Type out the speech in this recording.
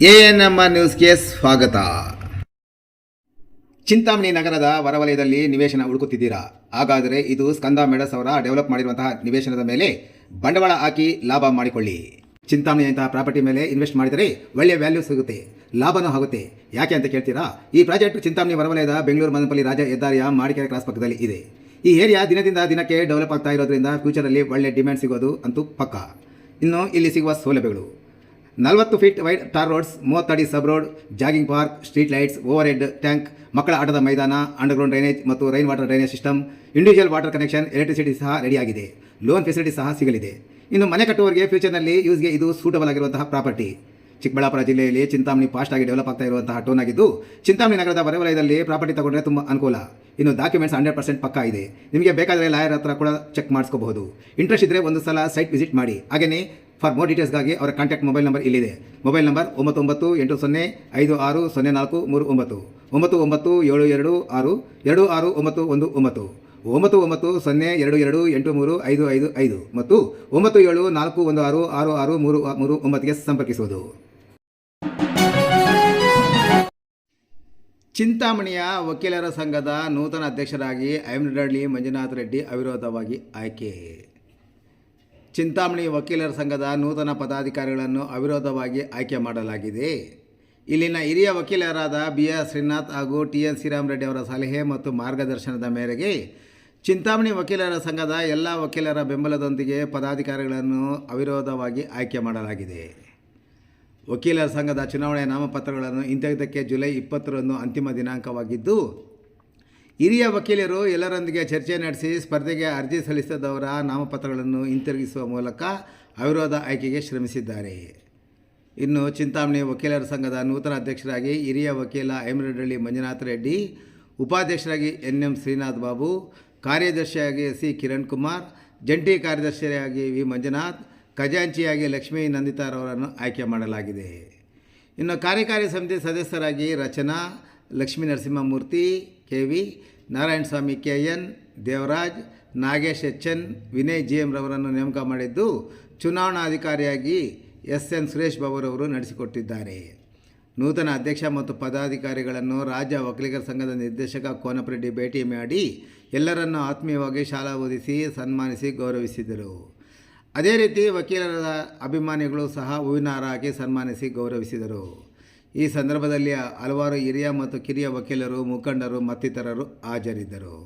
ANMR ನ್ಯೂಸ್ಗೆ ಸ್ವಾಗತ. ಚಿಂತಾಮಣಿ ನಗರದ ಹೊರವಲಯದಲ್ಲಿ ನಿವೇಶನ ಹುಡುಕುತ್ತಿದ್ದೀರಾ? ಹಾಗಾದರೆ ಇದು ಸ್ಕಂದ ಮೆಡಸ್ ಅವರ ಡೆವಲಪ್ ಮಾಡಿರುವಂತಹ ನಿವೇಶನದ ಮೇಲೆ ಬಂಡವಾಳ ಹಾಕಿ ಲಾಭ ಮಾಡಿಕೊಳ್ಳಿ. ಚಿಂತಾಮಣಿಯಂತಹ ಪ್ರಾಪರ್ಟಿ ಮೇಲೆ ಇನ್ವೆಸ್ಟ್ ಮಾಡಿದರೆ ಒಳ್ಳೆಯ ವ್ಯಾಲ್ಯೂ ಸಿಗುತ್ತೆ, ಲಾಭನೂ ಆಗುತ್ತೆ. ಯಾಕೆ ಅಂತ ಕೇಳ್ತೀರಾ? ಈ ಪ್ರಾಜೆಕ್ಟ್ ಚಿಂತಾಮಣಿ ಹೊರವಲಯದ ಬೆಂಗಳೂರು ಮದನಪಲ್ಲಿ ರಾಜ ಹೆದ್ದಾರಿಯ ಮಾಡಿಕೆರೆ ಕ್ರಾಸ್ ಪಕ್ಕದಲ್ಲಿ ಇದೆ. ಈ ಏರಿಯಾ ದಿನದಿಂದ ದಿನಕ್ಕೆ ಡೆವಲಪ್ ಆಗ್ತಾ ಇರೋದ್ರಿಂದ ಫ್ಯೂಚರಲ್ಲಿ ಒಳ್ಳೆ ಡಿಮ್ಯಾಂಡ್ ಸಿಗೋದು ಅಂತೂ ಪಕ್ಕ. ಇನ್ನು ಇಲ್ಲಿ ಸಿಗುವ ಸೌಲಭ್ಯಗಳು: 40 ಫೀಟ್ ವೈಡ್ ಟಾರ್ ರೋಡ್ಸ್, 30 ಅಡಿ sub road, jogging park, street lights, over head tank, ಮಕ್ಕಳ ಆಟದ ಮೈದಾನ, ಅಂಡರ್ಗ್ರೌಂಡ್ ಡ್ರೈನೇಜ್ ಮತ್ತು rain water drainage system, individual water connection, electricity ಸಹ ರೆಡಿಯಾಗಿದೆ. ಲೋನ್ ಫೆಸಿಲಿಟಿ ಸಹ ಸಿಗಲಿದೆ. ಇನ್ನು ಮನೆ ಕಟ್ಟುವವರಿಗೆ ಫ್ಯೂಚರ್ನಲ್ಲಿ ಯೂಸ್ಗೆ ಇದು ಸೂಟಬಲ್ ಆಗಿರುವಂತಹ ಪ್ರಾಪರ್ಟಿ. ಚಿಕ್ಕಬಳ್ಳಾಪುರ ಜಿಲ್ಲೆಯಲ್ಲಿ ಚಿಂತಾಮಣಿ ಫಾಸ್ಟ್ ಆಗಿ ಡೆವಲಪ್ ಆಗ್ತಾ ಇರುವಂತಹ ಟೌನ್ ಆಗಿದ್ದು, ಚಿಂತಾಮಣಿ ನಗರದ ಹೊರವಲಯದಲ್ಲಿ ಪ್ರಾಪರ್ಟಿ ತಗೊಂಡ್ರೆ ತುಂಬ ಅನುಕೂಲ. ಇನ್ನು ಡಾಕ್ಯುಮೆಂಟ್ಸ್ 100% ಪಕ್ಕಾ ಇದೆ. ನಿಮಗೆ ಬೇಕಾದರೆ ಲಾಯರ್ ಹತ್ರ ಕೂಡ ಚೆಕ್ ಮಾಡಿಸ್ಕೋಬಹುದು. ಇಂಟ್ರೆಸ್ಟ್ ಇದ್ದರೆ ಒಂದು ಸಲ ಸೈಟ್ ವಿಸಿಟ್ ಮಾಡಿ. ಹಾಗೆಯೇ ಫಾರ್ ಮೋರ್ ಡೀಟೇಲ್ಸ್ಗಾಗಿ ಅವರ ಕಾಂಟ್ಯಾಕ್ಟ್ ಮೊಬೈಲ್ ನಂಬರ್ ಇಲ್ಲಿದೆ. ಮೊಬೈಲ್ ನಂಬರ್ 9980560439, 9972262691, 992022835555 ಮತ್ತು 9741666339ಗೆ ಸಂಪರ್ಕಿಸುವುದು. ಚಿಂತಾಮಣಿಯ ವಕೀಲರ ಸಂಘದ ನೂತನ ಅಧ್ಯಕ್ಷರಾಗಿ ಐಮನಹಳ್ಳಿ ಮಂಜುನಾಥ ರೆಡ್ಡಿ ಅವಿರೋಧವಾಗಿ ಆಯ್ಕೆ. ಚಿಂತಾಮಣಿ ವಕೀಲರ ಸಂಘದ ನೂತನ ಪದಾಧಿಕಾರಿಗಳನ್ನು ಅವಿರೋಧವಾಗಿ ಆಯ್ಕೆ ಮಾಡಲಾಗಿದೆ. ಇಲ್ಲಿನ ಹಿರಿಯ ವಕೀಲರಾದ BR ಶ್ರೀನಾಥ್ ಹಾಗೂ TN ಶ್ರೀರಾಮರೆಡ್ಡಿ ಅವರ ಸಲಹೆ ಮತ್ತು ಮಾರ್ಗದರ್ಶನದ ಮೇರೆಗೆ ಚಿಂತಾಮಣಿ ವಕೀಲರ ಸಂಘದ ಎಲ್ಲ ವಕೀಲರ ಬೆಂಬಲದೊಂದಿಗೆ ಪದಾಧಿಕಾರಿಗಳನ್ನು ಅವಿರೋಧವಾಗಿ ಆಯ್ಕೆ ಮಾಡಲಾಗಿದೆ. ವಕೀಲರ ಸಂಘದ ಚುನಾವಣೆಯ ನಾಮಪತ್ರಗಳನ್ನು ಹಿಂತೆಗೆದಕ್ಕೆ ಜುಲೈ 20ರಂದು ಅಂತಿಮ ದಿನಾಂಕವಾಗಿದ್ದು, ಹಿರಿಯ ವಕೀಲರು ಎಲ್ಲರೊಂದಿಗೆ ಚರ್ಚೆ ನಡೆಸಿ ಸ್ಪರ್ಧೆಗೆ ಅರ್ಜಿ ಸಲ್ಲಿಸಿದವರ ನಾಮಪತ್ರಗಳನ್ನು ಹಿಂತಿರುಗಿಸುವ ಮೂಲಕ ಅವಿರೋಧ ಆಯ್ಕೆಗೆ ಶ್ರಮಿಸಿದ್ದಾರೆ. ಇನ್ನು ಚಿಂತಾಮಣಿ ವಕೀಲರ ಸಂಘದ ನೂತನ ಅಧ್ಯಕ್ಷರಾಗಿ ಹಿರಿಯ ವಕೀಲ ಐಮನಹಳ್ಳಿ ಮಂಜುನಾಥ ರೆಡ್ಡಿ, ಉಪಾಧ್ಯಕ್ಷರಾಗಿ NM ಶ್ರೀನಾಥ್ ಬಾಬು, ಕಾರ್ಯದರ್ಶಿಯಾಗಿ C ಕಿರಣ್ ಕುಮಾರ್, ಜಂಟಿ ಕಾರ್ಯದರ್ಶಿಯಾಗಿ V ಮಂಜುನಾಥ್, ಖಜಾಂಚಿಯಾಗಿ ಲಕ್ಷ್ಮೀ ನಂದಿತಾರವರನ್ನು ಆಯ್ಕೆ ಮಾಡಲಾಗಿದೆ. ಇನ್ನು ಕಾರ್ಯಕಾರಿ ಸಮಿತಿ ಸದಸ್ಯರಾಗಿ ರಚನಾ, Lakshmi Narasimhamurthy KV, Narayanaswamy KN, Devaraj, Nagesh HN, Vinay GM ರವರನ್ನು ನೇಮಕ ಮಾಡಿದ್ದು, ಚುನಾವಣಾಧಿಕಾರಿಯಾಗಿ SN ಸುರೇಶ್ ಬಾಬುರವರು ನಡೆಸಿಕೊಟ್ಟಿದ್ದಾರೆ. ನೂತನ ಅಧ್ಯಕ್ಷ ಮತ್ತು ಪದಾಧಿಕಾರಿಗಳನ್ನು ರಾಜ್ಯ ವಕೀಲರ ಸಂಘದ ನಿರ್ದೇಶಕ ಕೋನಪರೆಡ್ಡಿ ಭೇಟಿ ಮಾಡಿ ಎಲ್ಲರನ್ನೂ ಆತ್ಮೀಯವಾಗಿ ಶಾಲಾ ಓದಿಸಿ ಸನ್ಮಾನಿಸಿ ಗೌರವಿಸಿದರು. ಅದೇ ರೀತಿ ವಕೀಲರ ಅಭಿಮಾನಿಗಳು ಸಹ ಹೂವಿನ ಹಾರ ಹಾಕಿ ಸನ್ಮಾನಿಸಿ ಗೌರವಿಸಿದರು. ಈ ಸಂದರ್ಭದಲ್ಲಿ ಹಲವಾರು ಹಿರಿಯ ಮತ್ತು ಕಿರಿಯ ವಕೀಲರು, ಮುಖಂಡರು ಮತ್ತಿತರರು ಹಾಜರಿದ್ದರು.